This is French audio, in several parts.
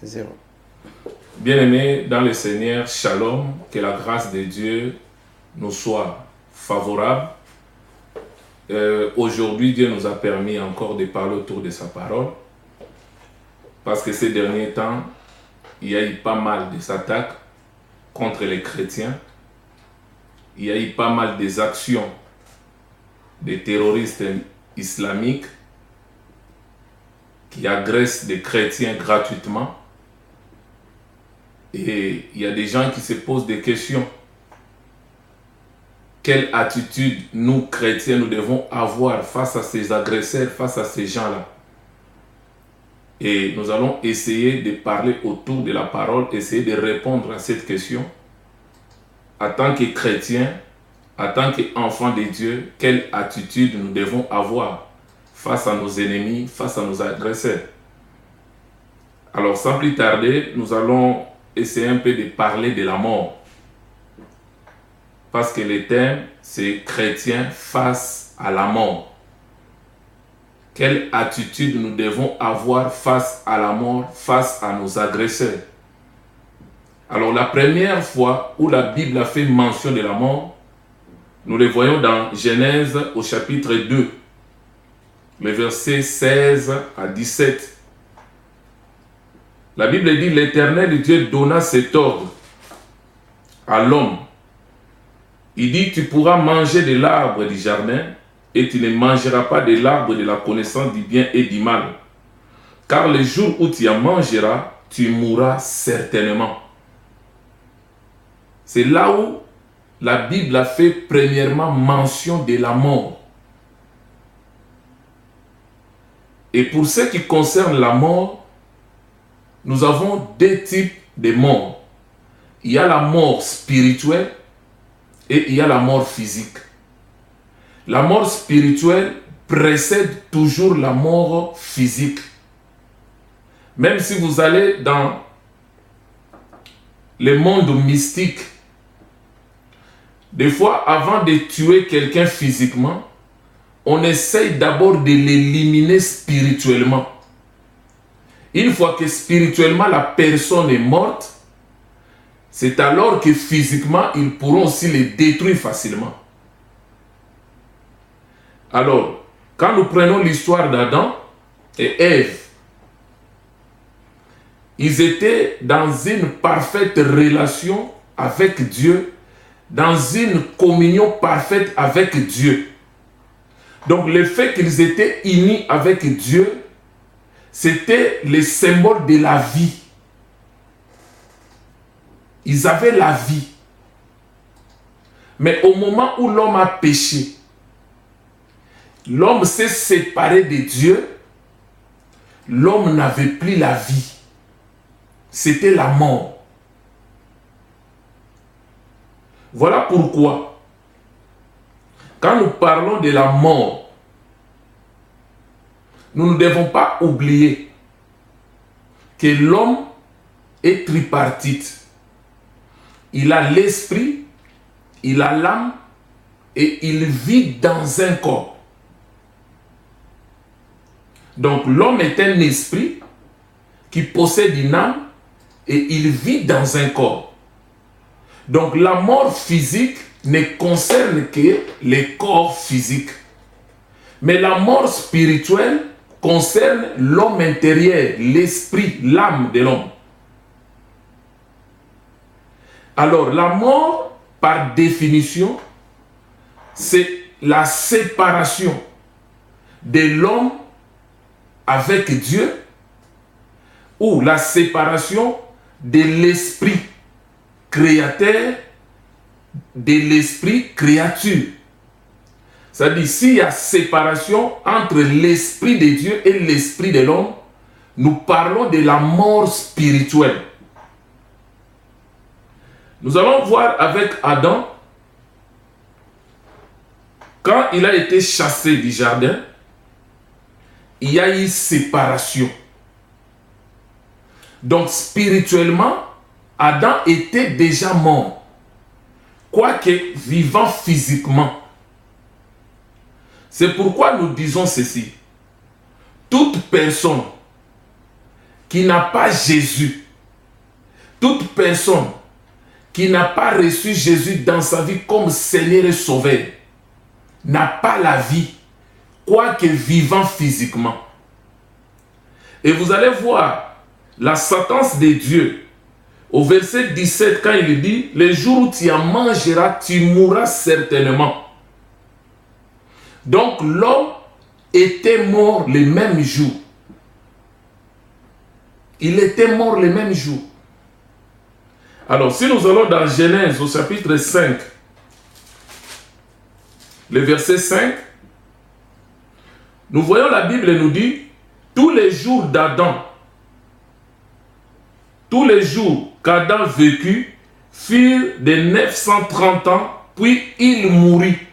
0. Bien-aimés dans le Seigneur, Shalom, que la grâce de Dieu nous soit favorable. Aujourd'hui, Dieu nous a permis encore de parler autour de sa parole, parce que ces derniers temps, il y a eu pas mal d'attaques contre les chrétiens. Il y a eu pas mal des actions des terroristes islamiques qui agressent des chrétiens gratuitement. Et il y a des gens qui se posent des questions. Quelle attitude nous, chrétiens, nous devons avoir face à ces agresseurs, face à ces gens-là? Et nous allons essayer de parler autour de la parole, essayer de répondre à cette question. En tant que chrétiens, en tant qu'enfants de Dieu, quelle attitude nous devons avoir face à nos ennemis, face à nos agresseurs? Alors, sans plus tarder, nous allons essayer un peu de parler de la mort. Parce que le thème, c'est chrétiens face à la mort. Quelle attitude nous devons avoir face à la mort, face à nos agresseurs? Alors, la première fois où la Bible a fait mention de la mort, nous le voyons dans Genèse au chapitre 2, les versets 16 à 17. La Bible dit: l'Éternel Dieu donna cet ordre à l'homme. Il dit: tu pourras manger de l'arbre du jardin, et tu ne mangeras pas de l'arbre de la connaissance du bien et du mal. Car le jour où tu en mangeras, tu mourras certainement. C'est là où la Bible a fait premièrement mention de la mort. Et pour ce qui concerne la mort, nous avons deux types de morts. Il y a la mort spirituelle et il y a la mort physique. La mort spirituelle précède toujours la mort physique. Même si vous allez dans le monde mystique, des fois, avant de tuer quelqu'un physiquement, on essaye d'abord de l'éliminer spirituellement. Une fois que spirituellement la personne est morte, c'est alors que physiquement, ils pourront aussi les détruire facilement. Alors, quand nous prenons l'histoire d'Adam et Ève, ils étaient dans une parfaite relation avec Dieu, dans une communion parfaite avec Dieu. Donc, le fait qu'ils étaient unis avec Dieu, c'était le symbole de la vie. Ils avaient la vie. Mais au moment où l'homme a péché, l'homme s'est séparé de Dieu, l'homme n'avait plus la vie. C'était la mort. Voilà pourquoi, quand nous parlons de la mort, nous ne devons pas oublier que l'homme est tripartite. Il a l'esprit, il a l'âme et il vit dans un corps. Donc l'homme est un esprit qui possède une âme et il vit dans un corps. Donc la mort physique ne concerne que les corps physiques. Mais la mort spirituelle concerne l'homme intérieur, l'esprit, l'âme de l'homme. Alors la mort, par définition, c'est la séparation de l'homme avec Dieu, ou la séparation de l'esprit créateur, de l'esprit créature. C'est-à-dire, s'il y a séparation entre l'esprit de Dieu et l'esprit de l'homme, nous parlons de la mort spirituelle. Nous allons voir avec Adam, quand il a été chassé du jardin, il y a eu séparation. Donc spirituellement, Adam était déjà mort, quoique vivant physiquement. C'est pourquoi nous disons ceci: toute personne qui n'a pas Jésus, toute personne qui n'a pas reçu Jésus dans sa vie comme Seigneur et Sauveur, n'a pas la vie, quoique vivant physiquement. Et vous allez voir la sentence de Dieu au verset 17 quand il dit « Le jour où tu en mangeras, tu mourras certainement ». Donc l'homme était mort le même jour. Il était mort le même jour. Alors si nous allons dans Genèse au chapitre 5, le verset 5, nous voyons la Bible nous dit « Tous les jours d'Adam, tous les jours qu'Adam vécut furent de 930 ans, puis il mourut. »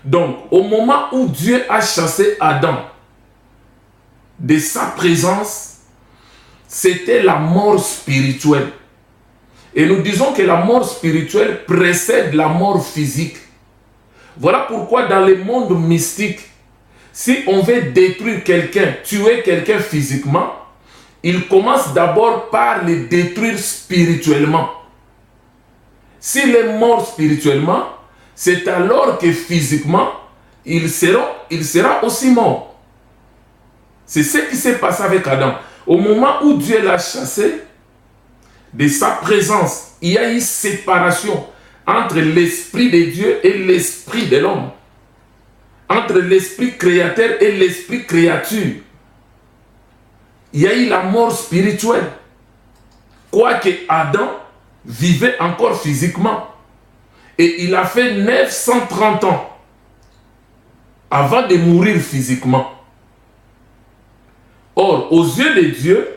Donc, au moment où Dieu a chassé Adam de sa présence, c'était la mort spirituelle. Et nous disons que la mort spirituelle précède la mort physique. Voilà pourquoi dans le monde mystique, si on veut détruire quelqu'un, tuer quelqu'un physiquement, il commence d'abord par le détruire spirituellement. S'il est mort spirituellement, c'est alors que physiquement, il sera aussi mort. C'est ce qui s'est passé avec Adam. Au moment où Dieu l'a chassé de sa présence, il y a eu séparation entre l'esprit de Dieu et l'esprit de l'homme. Entre l'esprit créateur et l'esprit créature. Il y a eu la mort spirituelle. Quoique Adam vivait encore physiquement. Et il a fait 930 ans avant de mourir physiquement. Or, aux yeux de Dieu,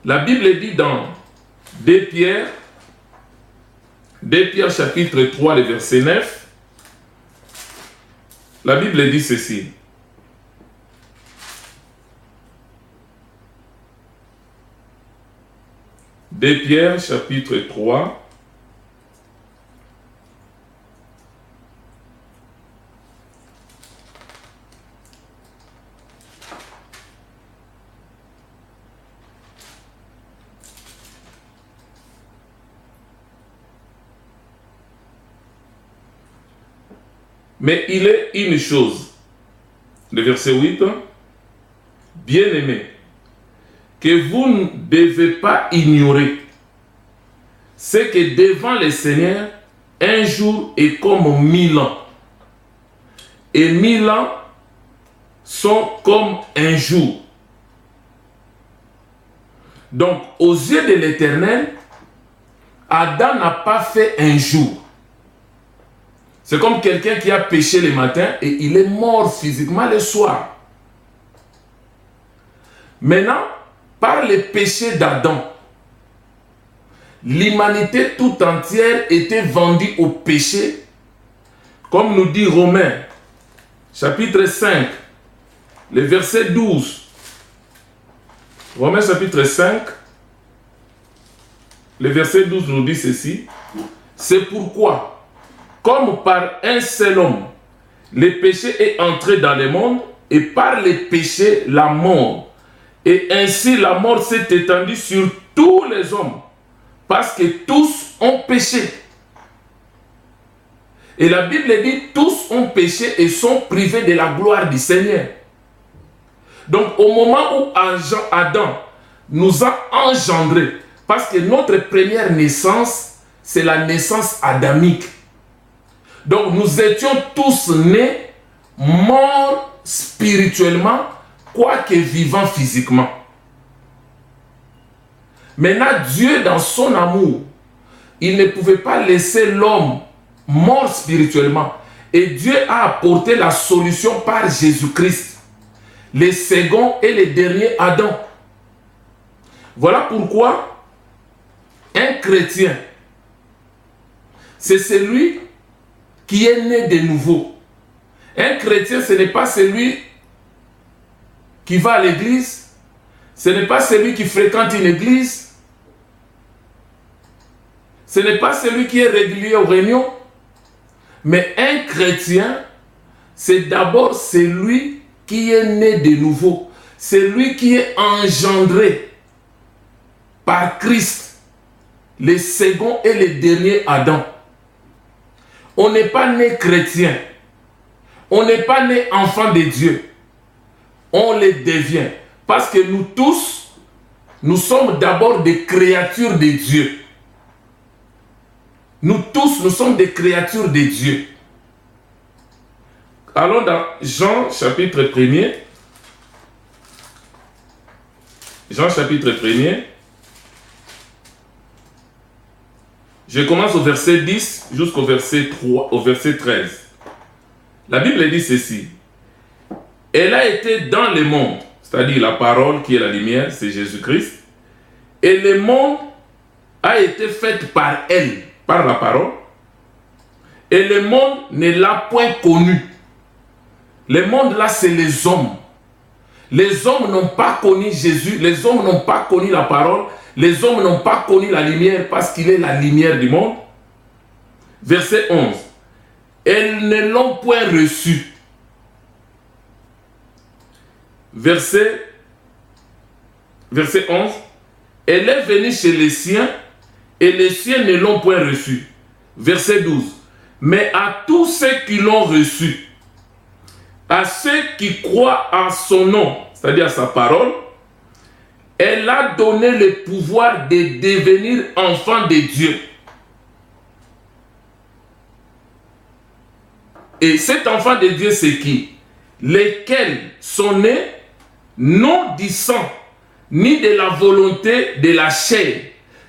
la Bible dit dans 2 Pierre chapitre 3, le verset 9, la Bible dit ceci. De Pierre chapitre 3, mais il est une chose, le verset 8, bien-aimés, que vous ne devez pas ignorer, c'est que devant le Seigneur, un jour est comme 1000 ans, et 1000 ans sont comme un jour. Donc, aux yeux de l'Éternel, Adam n'a pas fait un jour. C'est comme quelqu'un qui a péché le matin et il est mort physiquement le soir. Maintenant, par le péché d'Adam, l'humanité tout entière était vendue au péché, comme nous dit Romains, chapitre 5, le verset 12. Romains chapitre 5, le verset 12 nous dit ceci. C'est pourquoi, comme par un seul homme, le péché est entré dans le monde, et par le péché, la mort. Et ainsi, la mort s'est étendue sur tous les hommes, parce que tous ont péché. Et la Bible dit, tous ont péché et sont privés de la gloire du Seigneur. Donc, au moment où Adam nous a engendrés, parce que notre première naissance, c'est la naissance adamique. Donc nous étions tous nés, morts spirituellement, quoique vivants physiquement. Maintenant, Dieu, dans son amour, il ne pouvait pas laisser l'homme mort spirituellement. Et Dieu a apporté la solution par Jésus-Christ, le second et le dernier Adam. Voilà pourquoi un chrétien, c'est celui qui est né de nouveau. Un chrétien, ce n'est pas celui qui va à l'église, ce n'est pas celui qui fréquente une église, ce n'est pas celui qui est régulier aux réunions, mais un chrétien, c'est d'abord celui qui est né de nouveau. c'est lui qui est engendré par Christ, le second et le dernier Adam. On n'est pas né chrétien. On n'est pas né enfant de Dieu. On le devient. Parce que nous tous, nous sommes d'abord des créatures de Dieu. Nous tous, nous sommes des créatures de Dieu. Allons dans Jean chapitre 1er. Jean chapitre 1er. Je commence au verset 10 jusqu'au verset 3, au verset 13. La Bible dit ceci. Elle a été dans le monde, c'est-à-dire la parole qui est la lumière, c'est Jésus-Christ. Et le monde a été fait par elle, par la parole. Et le monde ne l'a point connu. Le monde là, c'est les hommes. Les hommes n'ont pas connu Jésus, les hommes n'ont pas connu la parole, les hommes n'ont pas connu la lumière parce qu'il est la lumière du monde. Verset 11. Elles ne l'ont point reçu. Verset 11. Elle est venue chez les siens et les siens ne l'ont point reçu. Verset 12. Mais à tous ceux qui l'ont reçu, à ceux qui croient en son nom, c'est-à-dire à sa parole, elle a donné le pouvoir de devenir enfant de Dieu. Et cet enfant de Dieu, c'est qui? Lesquels sont nés non du sang, ni de la volonté de la chair,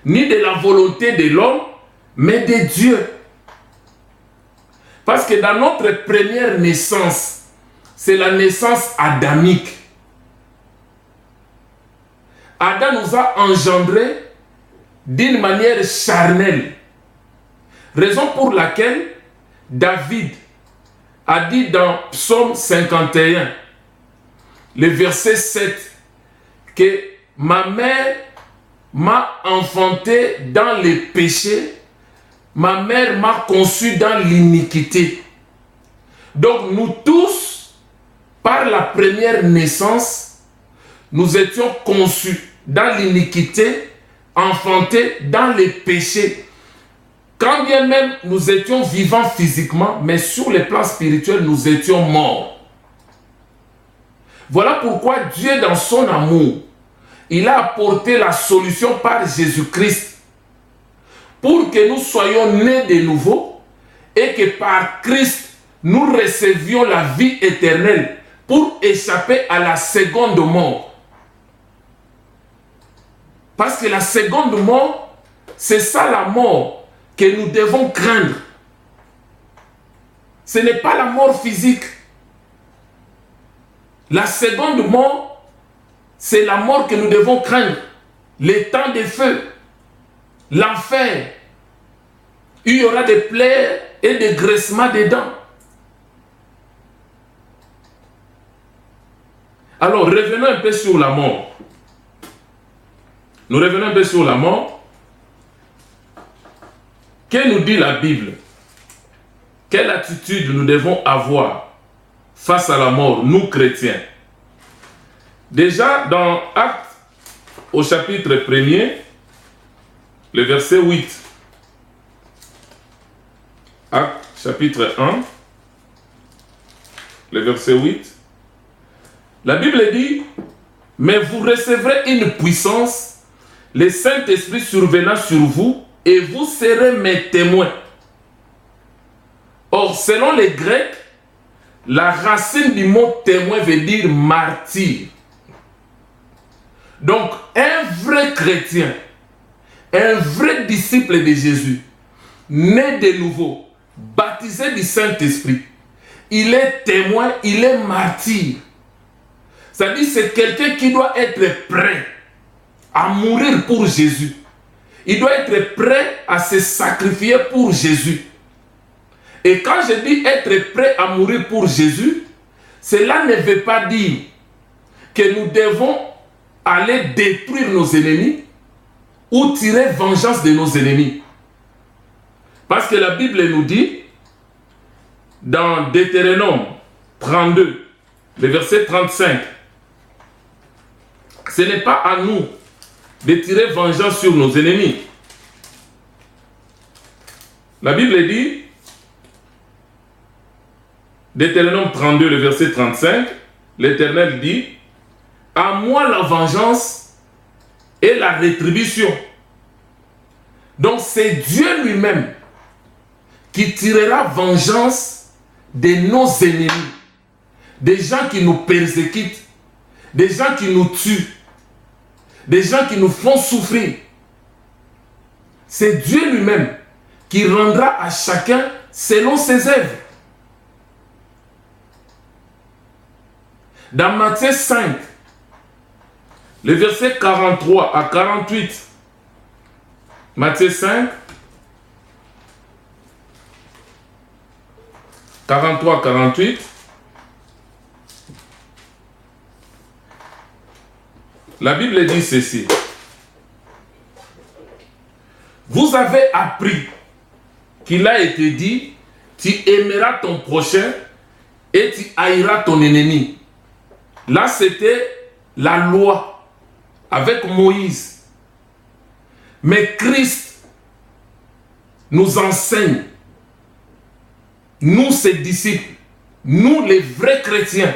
ni de la volonté de l'homme, mais de Dieu. Parce que dans notre première naissance, c'est la naissance adamique. Adam nous a engendrés d'une manière charnelle. Raison pour laquelle David a dit dans Psaume 51, le verset 7, que ma mère m'a enfanté dans les péchés, ma mère m'a conçu dans l'iniquité. Donc nous tous, par la première naissance, nous étions conçus dans l'iniquité, enfantés dans les péchés. Quand bien même nous étions vivants physiquement, mais sur le plan spirituel, nous étions morts. Voilà pourquoi Dieu, dans son amour, il a apporté la solution par Jésus-Christ pour que nous soyons nés de nouveau et que par Christ, nous recevions la vie éternelle pour échapper à la seconde mort. Parce que la seconde mort, c'est ça la mort que nous devons craindre. Ce n'est pas la mort physique. La seconde mort, c'est la mort que nous devons craindre. Le temps de feu, l'enfer. Il y aura des plaies et des graissements des dents. Alors, revenons un peu sur la mort. Nous revenons un peu sur la mort. Que nous dit la Bible? Quelle attitude nous devons avoir face à la mort, nous chrétiens? Déjà, dans Actes, au chapitre 1er, le verset 8. Actes, chapitre 1, le verset 8. La Bible dit, « Mais vous recevrez une puissance, le Saint-Esprit survenant sur vous, et vous serez mes témoins. » Or, selon les Grecs, la racine du mot témoin veut dire martyr. Donc, un vrai chrétien, un vrai disciple de Jésus, né de nouveau, baptisé du Saint-Esprit, il est témoin, il est martyr. C'est-à-dire c'est quelqu'un qui doit être prêt à mourir pour Jésus. Il doit être prêt à se sacrifier pour Jésus. Et quand je dis être prêt à mourir pour Jésus, cela ne veut pas dire que nous devons aller détruire nos ennemis ou tirer vengeance de nos ennemis. Parce que la Bible nous dit, dans Deutéronome 32, le verset 35, Ce n'est pas à nous de tirer vengeance sur nos ennemis. La Bible dit, Deutéronome 32, le verset 35, l'Éternel dit, « À moi la vengeance et la rétribution. » Donc c'est Dieu lui-même qui tirera vengeance de nos ennemis, des gens qui nous persécutent, des gens qui nous tuent, des gens qui nous font souffrir. C'est Dieu lui-même qui rendra à chacun selon ses œuvres. Dans Matthieu 5, le verset 43 à 48, Matthieu 5, 43 à 48, la Bible dit ceci. Vous avez appris qu'il a été dit, tu aimeras ton prochain et tu haïras ton ennemi. Là, c'était la loi avec Moïse. Mais Christ nous enseigne, nous ses disciples, nous les vrais chrétiens.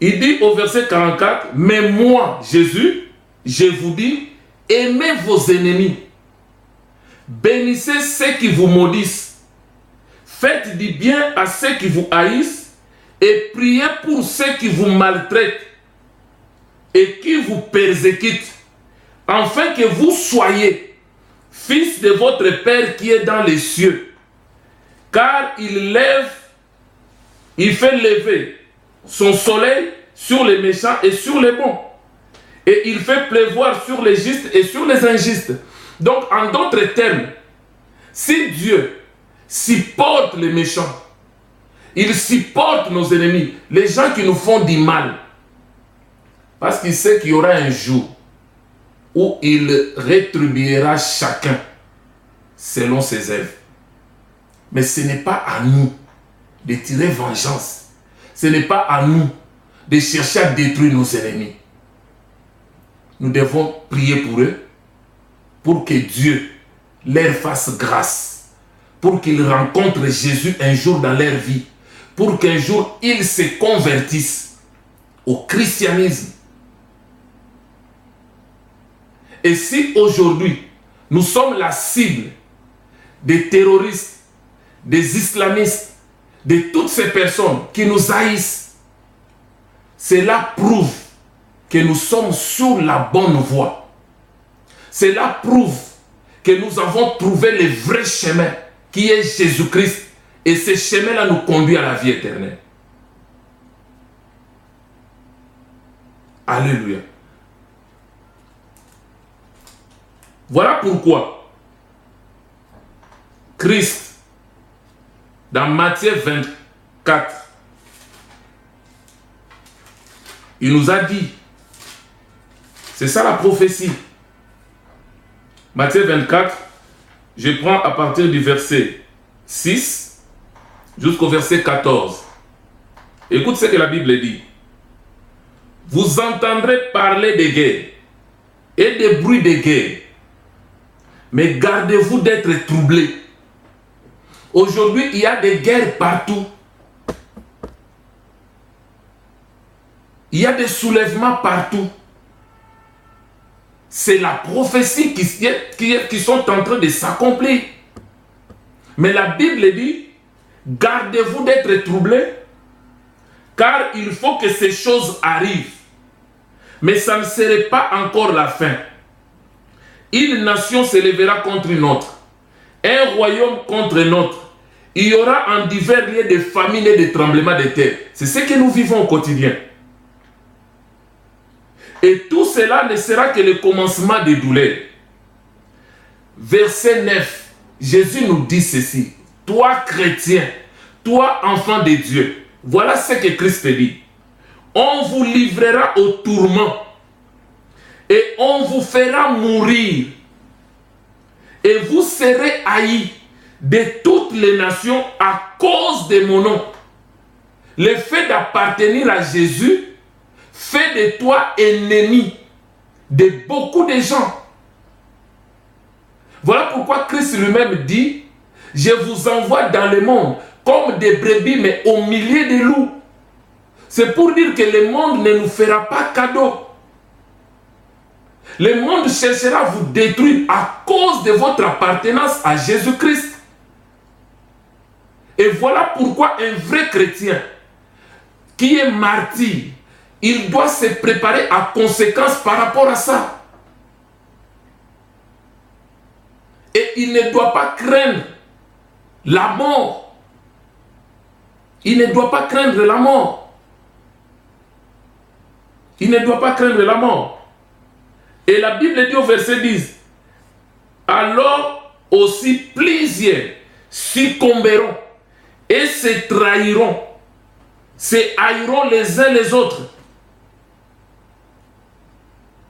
Il dit au verset 44, « Mais moi, Jésus, je vous dis, aimez vos ennemis, bénissez ceux qui vous maudissent, faites du bien à ceux qui vous haïssent, et priez pour ceux qui vous maltraitent et qui vous persécutent, afin que vous soyez fils de votre Père qui est dans les cieux. Car il fait lever son soleil sur les méchants et sur les bons. Et il fait pleuvoir sur les justes et sur les injustes. » Donc, en d'autres termes, si Dieu supporte les méchants, il supporte nos ennemis, les gens qui nous font du mal, parce qu'il sait qu'il y aura un jour où il rétribuera chacun selon ses œuvres. Mais ce n'est pas à nous de tirer vengeance. Ce n'est pas à nous de chercher à détruire nos ennemis. Nous devons prier pour eux, pour que Dieu leur fasse grâce, pour qu'ils rencontrent Jésus un jour dans leur vie, pour qu'un jour ils se convertissent au christianisme. Et si aujourd'hui nous sommes la cible des terroristes, des islamistes, de toutes ces personnes qui nous haïssent, cela prouve que nous sommes sur la bonne voie. Cela prouve que nous avons trouvé le vrai chemin qui est Jésus-Christ. Et ce chemin-là nous conduit à la vie éternelle. Alléluia. Voilà pourquoi Christ, dans Matthieu 24, il nous a dit, c'est ça la prophétie. Matthieu 24, je prends à partir du verset 6 jusqu'au verset 14. Écoute ce que la Bible dit. Vous entendrez parler de guerre et de bruits de guerre, mais gardez-vous d'être troublés. Aujourd'hui, il y a des guerres partout. Il y a des soulèvements partout. C'est la prophétie qui sont en train de s'accomplir. Mais la Bible dit, gardez-vous d'être troublés, car il faut que ces choses arrivent. Mais ça ne serait pas encore la fin. Une nation se lèvera contre une autre, un royaume contre un autre. Il y aura en divers lieux de famines et de tremblements de terre. C'est ce que nous vivons au quotidien. Et tout cela ne sera que le commencement des douleurs. Verset 9, Jésus nous dit ceci. Toi chrétien, toi enfant de Dieu, voilà ce que Christ dit. On vous livrera au tourment et on vous fera mourir. Et vous serez haïs de toutes les nations à cause de mon nom. Le fait d'appartenir à Jésus fait de toi ennemi de beaucoup de gens. Voilà pourquoi Christ lui-même dit, je vous envoie dans le monde comme des brebis, mais au milieu des loups. C'est pour dire que le monde ne nous fera pas cadeau. Le monde cherchera à vous détruire à cause de votre appartenance à Jésus-Christ. Et voilà pourquoi un vrai chrétien qui est martyr, il doit se préparer à conséquence par rapport à ça. Et il ne doit pas craindre la mort. Il ne doit pas craindre la mort. Il ne doit pas craindre la mort. Et la Bible dit au verset 10, alors aussi plusieurs succomberont et se trahiront, se haïront les uns les autres.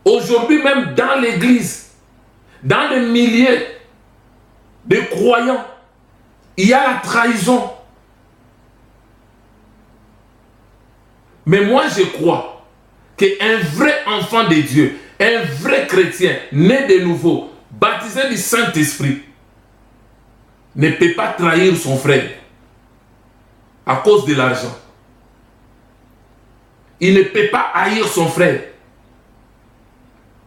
Aujourd'hui même dans l'église, dans le milieu des croyants, il y a la trahison. Mais moi je crois qu'un vrai enfant de Dieu, un vrai chrétien, né de nouveau, baptisé du Saint-Esprit, ne peut pas trahir son frère à cause de l'argent. Il ne peut pas haïr son frère.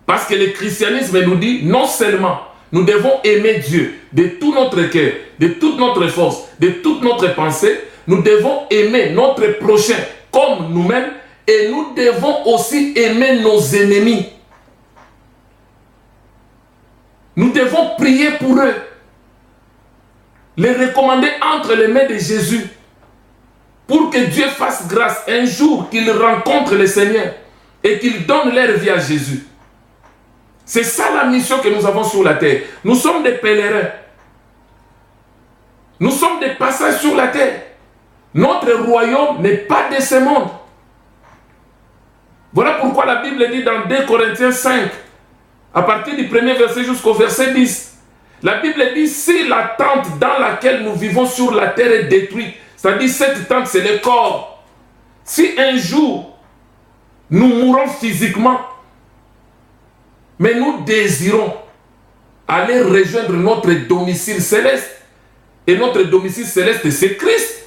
Parce que le christianisme nous dit, non seulement nous devons aimer Dieu de tout notre cœur, de toute notre force, de toute notre pensée, nous devons aimer notre prochain comme nous-mêmes et nous devons aussi aimer nos ennemis. Nous devons prier pour eux, les recommander entre les mains de Jésus, pour que Dieu fasse grâce un jour qu'ils rencontrent le Seigneur et qu'ils donnent leur vie à Jésus. C'est ça la mission que nous avons sur la terre. Nous sommes des pèlerins. Nous sommes des passages sur la terre. Notre royaume n'est pas de ce monde. Voilà pourquoi la Bible dit dans 2 Corinthiens 5, à partir du premier verset jusqu'au verset 10, la Bible dit, si la tente dans laquelle nous vivons sur la terre est détruite, c'est-à-dire cette tente c'est le corps, si un jour nous mourons physiquement, mais nous désirons aller rejoindre notre domicile céleste, et notre domicile céleste c'est Christ.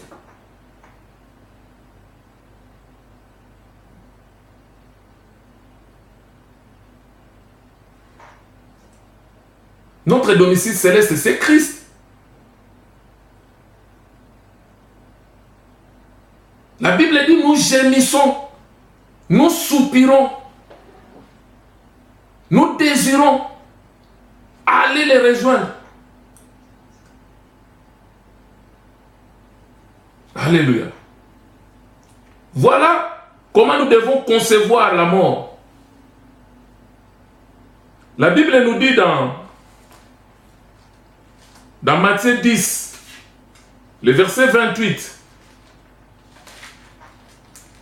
Notre domicile céleste, c'est Christ. La Bible dit, nous gémissons, nous soupirons, nous désirons aller les rejoindre. Alléluia. Voilà comment nous devons concevoir la mort. La Bible nous dit dans Matthieu 10, le verset 28.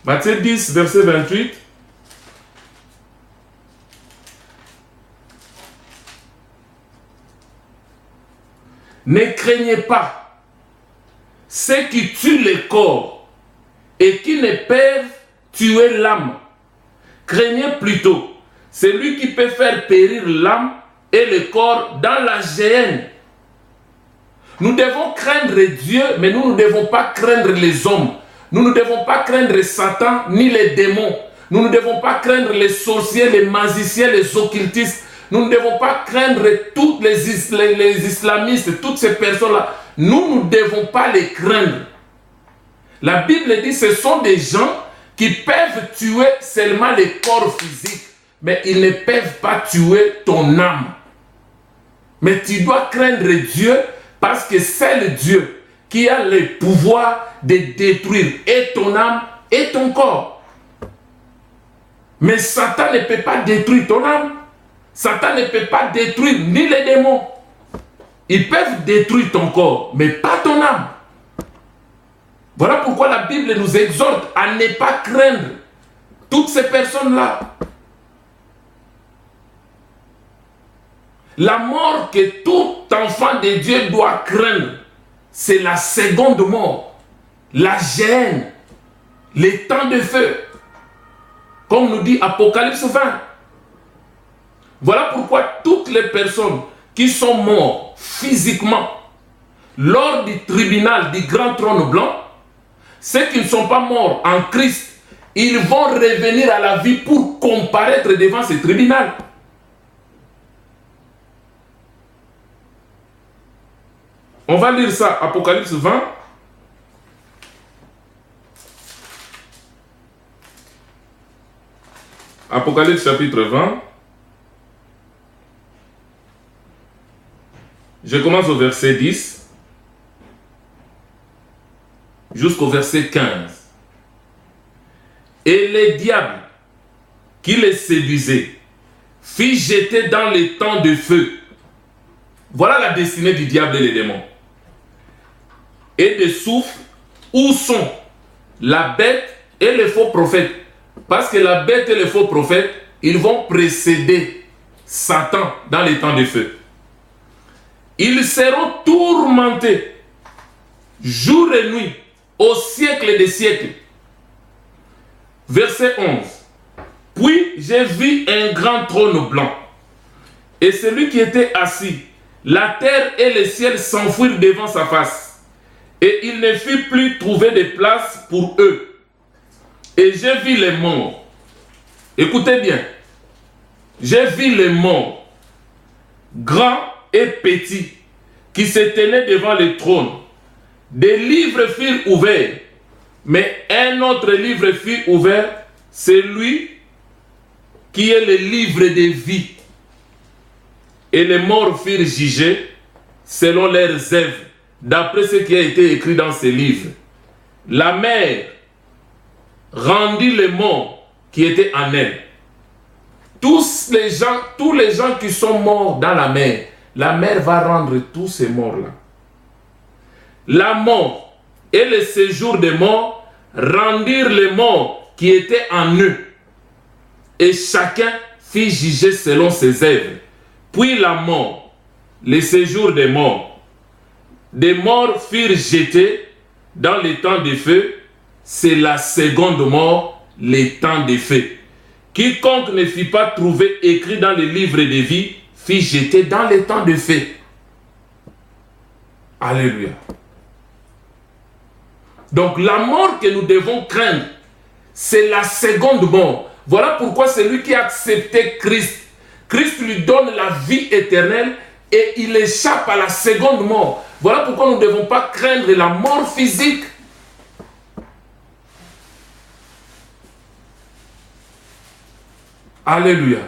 Matthieu 10, verset 28. Ne craignez pas ceux qui tuent le corps et qui ne peuvent tuer l'âme. Craignez plutôt celui qui peut faire périr l'âme et le corps dans la géhenne. Nous devons craindre Dieu, mais nous ne devons pas craindre les hommes. Nous ne devons pas craindre Satan ni les démons. Nous ne devons pas craindre les sorciers, les magiciens, les occultistes. Nous ne devons pas craindre tous les islamistes, toutes ces personnes-là. Nous ne devons pas les craindre. La Bible dit que ce sont des gens qui peuvent tuer seulement le corps physique, mais ils ne peuvent pas tuer ton âme. Mais tu dois craindre Dieu parce que c'est le Dieu qui a le pouvoir de détruire et ton âme et ton corps. Mais Satan ne peut pas détruire ton âme. Satan ne peut pas détruire ni les démons. Ils peuvent détruire ton corps, mais pas ton âme. Voilà pourquoi la Bible nous exhorte à ne pas craindre toutes ces personnes-là. La mort que tout enfant de Dieu doit craindre, c'est la seconde mort, la géhenne, les temps de feu. comme nous dit Apocalypse 20. Voilà pourquoi toutes les personnes qui sont mortes physiquement lors du tribunal du grand trône blanc, ceux qui ne sont pas morts en Christ, ils vont revenir à la vie pour comparaître devant ce tribunal. On va lire ça, Apocalypse 20. Apocalypse chapitre 20. Je commence au verset 10 jusqu'au verset 15. Et les diables qui les séduisaient fit jeter dans les temps de feu. Voilà la destinée du diable et les démons. Et de soufre, où sont la bête et les faux prophètes. Parce que la bête et les faux prophètes, ils vont précéder Satan dans les temps de feu. Ils seront tourmentés jour et nuit au siècle des siècles. Verset 11. Puis j'ai vu un grand trône blanc, et celui qui était assis, la terre et le ciel s'enfuirent devant sa face, et il ne fut plus trouvé de place pour eux. Et j'ai vu les morts. Écoutez bien. J'ai vu les morts, grands et petits, qui se tenaient devant le trône. Des livres furent ouverts, mais un autre livre fut ouvert, celui qui est le livre de vie. Et les morts furent jugés selon leurs œuvres, d'après ce qui a été écrit dans ces livres. La mer rendit les morts qui étaient en elle. Tous les gens qui sont morts dans la mer va rendre tous ces morts-là. La mort et le séjour des morts rendirent les morts qui étaient en eux, et chacun fit juger selon ses œuvres. Puis la mort, le séjour des morts furent jetés dans les temps de feu. C'est la seconde mort, les temps de feu. Quiconque ne fut pas trouvé écrit dans le livre de vie fut jeté dans les temps de feu. Alléluia. Donc la mort que nous devons craindre, c'est la seconde mort. Voilà pourquoi celui qui a accepté Christ, Christ lui donne la vie éternelle et il échappe à la seconde mort. Voilà pourquoi nous ne devons pas craindre la mort physique. Alléluia.